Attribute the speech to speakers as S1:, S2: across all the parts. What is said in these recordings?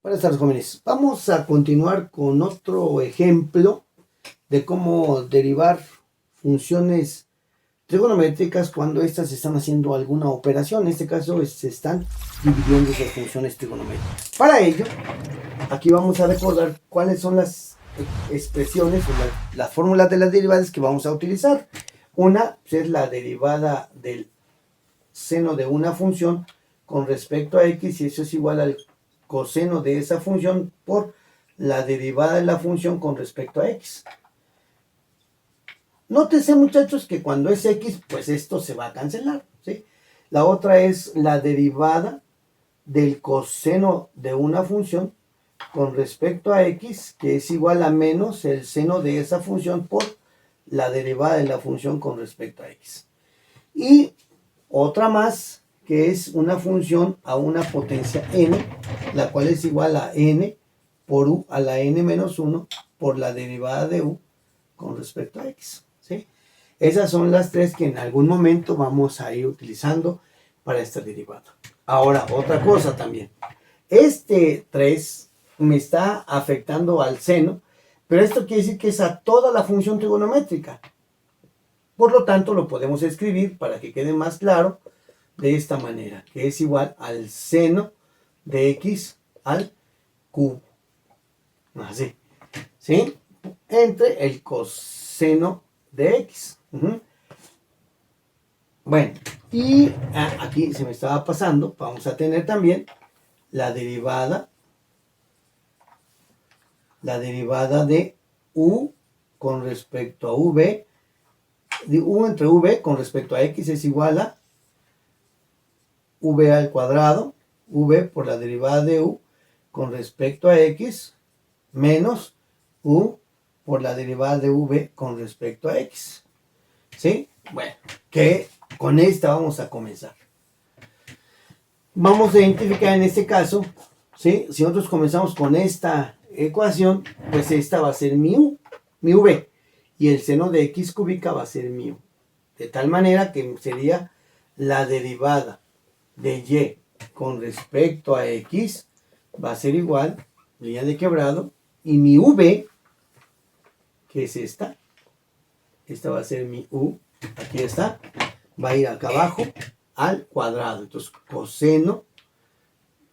S1: Buenas tardes, jóvenes. Vamos a continuar con otro ejemplo de cómo derivar funciones trigonométricas cuando éstas están haciendo alguna operación. En este caso, se están dividiendo esas funciones trigonométricas. Para ello, aquí vamos a recordar cuáles son las expresiones o las fórmulas de las derivadas que vamos a utilizar. Una es la derivada del seno de una función con respecto a x, y eso es igual al coseno de esa función por la derivada de la función con respecto a x. Nótese, muchachos, que cuando es x, pues esto se va a cancelar, ¿sí? La otra es la derivada del coseno de una función con respecto a x, que es igual a menos el seno de esa función por la derivada de la función con respecto a x. Y otra más, que es una función a una potencia n, la cual es igual a n por u a la n menos 1 por la derivada de u con respecto a x, ¿sí? Esas son las tres que en algún momento vamos a ir utilizando para esta derivada. Ahora, otra cosa también. Este 3 me está afectando al seno, pero esto quiere decir que es a toda la función trigonométrica. Por lo tanto, lo podemos escribir para que quede más claro de esta manera, que es igual al seno de x al cubo. Así, ¿sí? Entre el coseno de x. Bueno, y aquí se me estaba pasando, vamos a tener también la derivada de u con respecto a v, de u entre v con respecto a x es igual a v al cuadrado, v por la derivada de u con respecto a x, menos u por la derivada de v con respecto a x. ¿Sí? Bueno, que con esta vamos a comenzar. Vamos a identificar en este caso, ¿sí? Si nosotros comenzamos con esta ecuación, pues esta va a ser mi u, mi v, y el seno de x cúbica va a ser mi u. De tal manera que sería la derivada de y con respecto a x va a ser igual, línea de quebrado, y mi v, que es esta va a ser mi u, aquí está, va a ir acá abajo al cuadrado. Entonces, coseno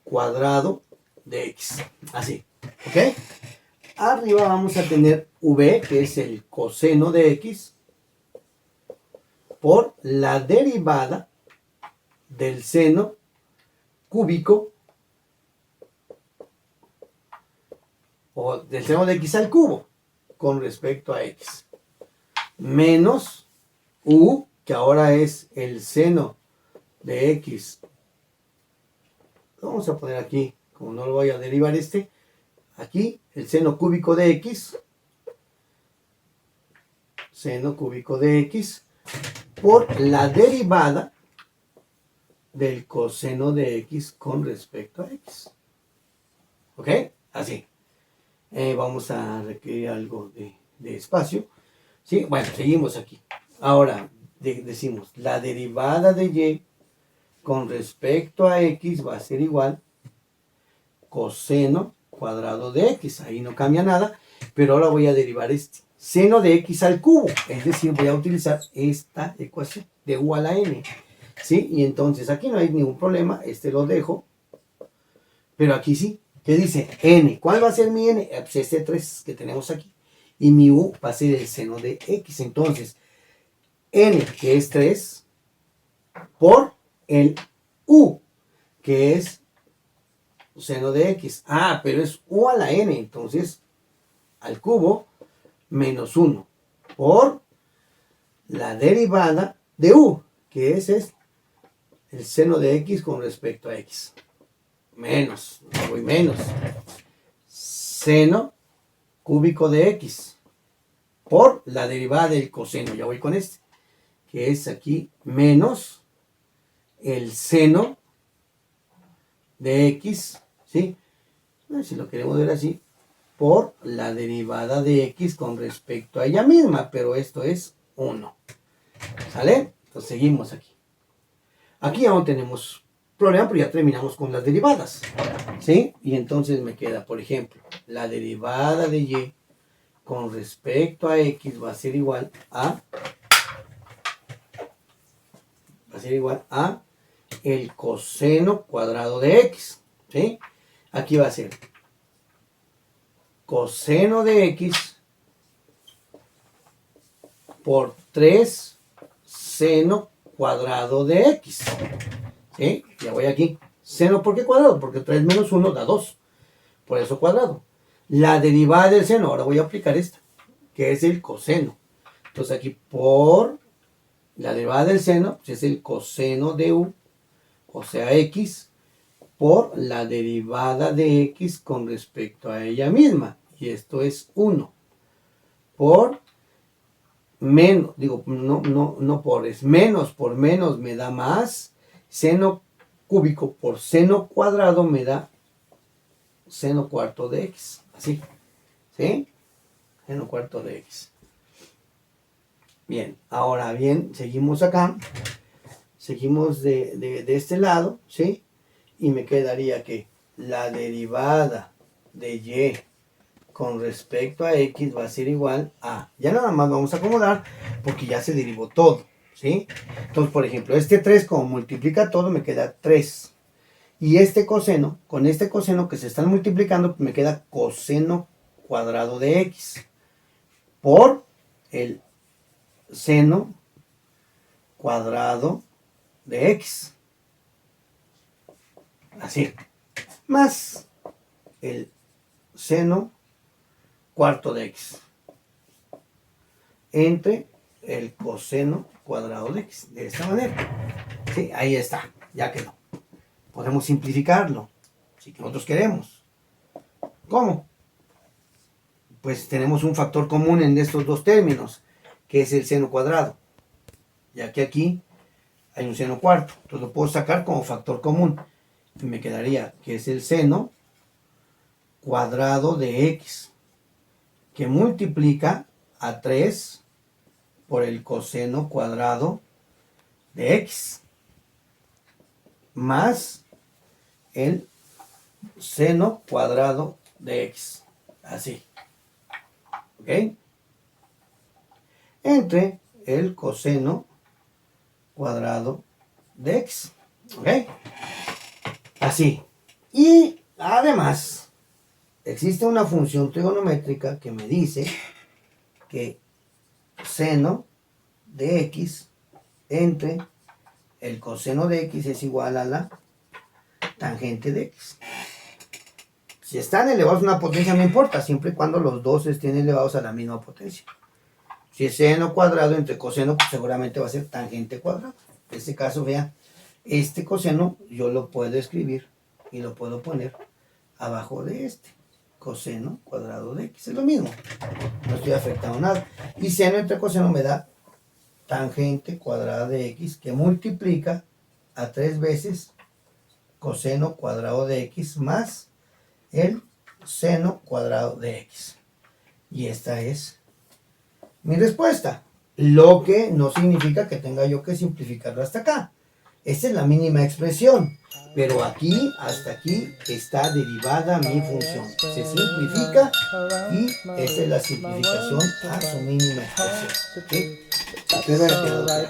S1: cuadrado de x, así, ¿ok? Arriba vamos a tener v, que es el coseno de x, por la derivada del seno cúbico o del seno de x al cubo con respecto a x, menos u, que ahora es el seno de x. Vamos a poner aquí, como no lo voy a derivar aquí el seno cúbico de x, seno cúbico de x, por la derivada del coseno de x con respecto a x. ¿Ok? Así. Vamos a requerir algo de espacio. ¿Sí? Bueno, seguimos aquí. Ahora decimos, la derivada de y con respecto a x va a ser igual coseno cuadrado de x. Ahí no cambia nada, pero ahora voy a derivar seno de x al cubo. Es decir, voy a utilizar esta ecuación de u a la n. ¿Sí? Y entonces aquí no hay ningún problema, lo dejo. Pero aquí sí. ¿Qué dice? N. ¿Cuál va a ser mi n? Pues este 3 que tenemos aquí. Y mi u va a ser el seno de x. Entonces, n, que es 3, por el u, que es seno de x. Ah, pero es u a la n. Entonces, al cubo, menos 1. Por la derivada de u, que es el seno de x con respecto a x. Menos, no voy menos, seno cúbico de x por la derivada del coseno, ya voy con que es aquí menos el seno de x, ¿sí? Si lo queremos ver así, por la derivada de x con respecto a ella misma, pero esto es 1, ¿sale? Entonces seguimos aquí. Aquí aún tenemos problema, pero ya terminamos con las derivadas, ¿sí? Y entonces me queda, por ejemplo, la derivada de y con respecto a x va a ser igual a el coseno cuadrado de x, ¿sí? Aquí va a ser coseno de x por 3 seno cuadrado de x, ¿sí? Ya voy aquí. ¿Seno por qué cuadrado? Porque 3 menos 1 da 2. Por eso cuadrado. La derivada del seno, ahora voy a aplicar esta, que es el coseno. Entonces aquí por la derivada del seno, pues es el coseno de u, o sea x, por la derivada de x con respecto a ella misma. Y esto es 1. Por menos, digo, no por, es menos por menos me da más. Seno cúbico por seno cuadrado me da seno cuarto de x. Así, ¿sí? Seno cuarto de x. Bien, ahora bien, seguimos acá. Seguimos de este lado, ¿sí? Y me quedaría que la derivada de y con respecto a x va a ser igual a... Ya nada más vamos a acomodar porque ya se derivó todo, ¿sí? Entonces, por ejemplo, este 3 como multiplica todo me queda 3. Y este coseno, con este coseno que se están multiplicando, me queda coseno cuadrado de x por el seno cuadrado de x. Así. Más el seno cuarto de x entre el coseno cuadrado de x. De esta manera. Sí, ahí está. Ya quedó. Podemos simplificarlo. Si nosotros queremos. ¿Cómo? Pues tenemos un factor común en estos dos términos, que es el seno cuadrado. Ya que aquí hay un seno cuarto. Entonces lo puedo sacar como factor común. Y me quedaría que es el seno cuadrado de x, que multiplica a 3 por el coseno cuadrado de x, más el seno cuadrado de x. Así. ¿Ok? Entre el coseno cuadrado de x. ¿Ok? Así. Y además, existe una función trigonométrica que me dice que seno de x entre el coseno de x es igual a la tangente de x. Si están elevados a una potencia no importa, siempre y cuando los dos estén elevados a la misma potencia. Si es seno cuadrado entre coseno, pues seguramente va a ser tangente cuadrada. En este caso, vean, este coseno yo lo puedo escribir y lo puedo poner abajo de este. Coseno cuadrado de x. Es lo mismo. No estoy afectando nada. Y seno entre coseno me da tangente cuadrada de x, que multiplica a 3 veces coseno cuadrado de x más el seno cuadrado de x. Y esta es mi respuesta. Lo que no significa que tenga yo que simplificarlo hasta acá. Esta es la mínima expresión. Pero aquí, hasta aquí, está derivada mi función. Se simplifica y esta es la simplificación a su mínima expresión. ¿Okay? Espero que quede claro.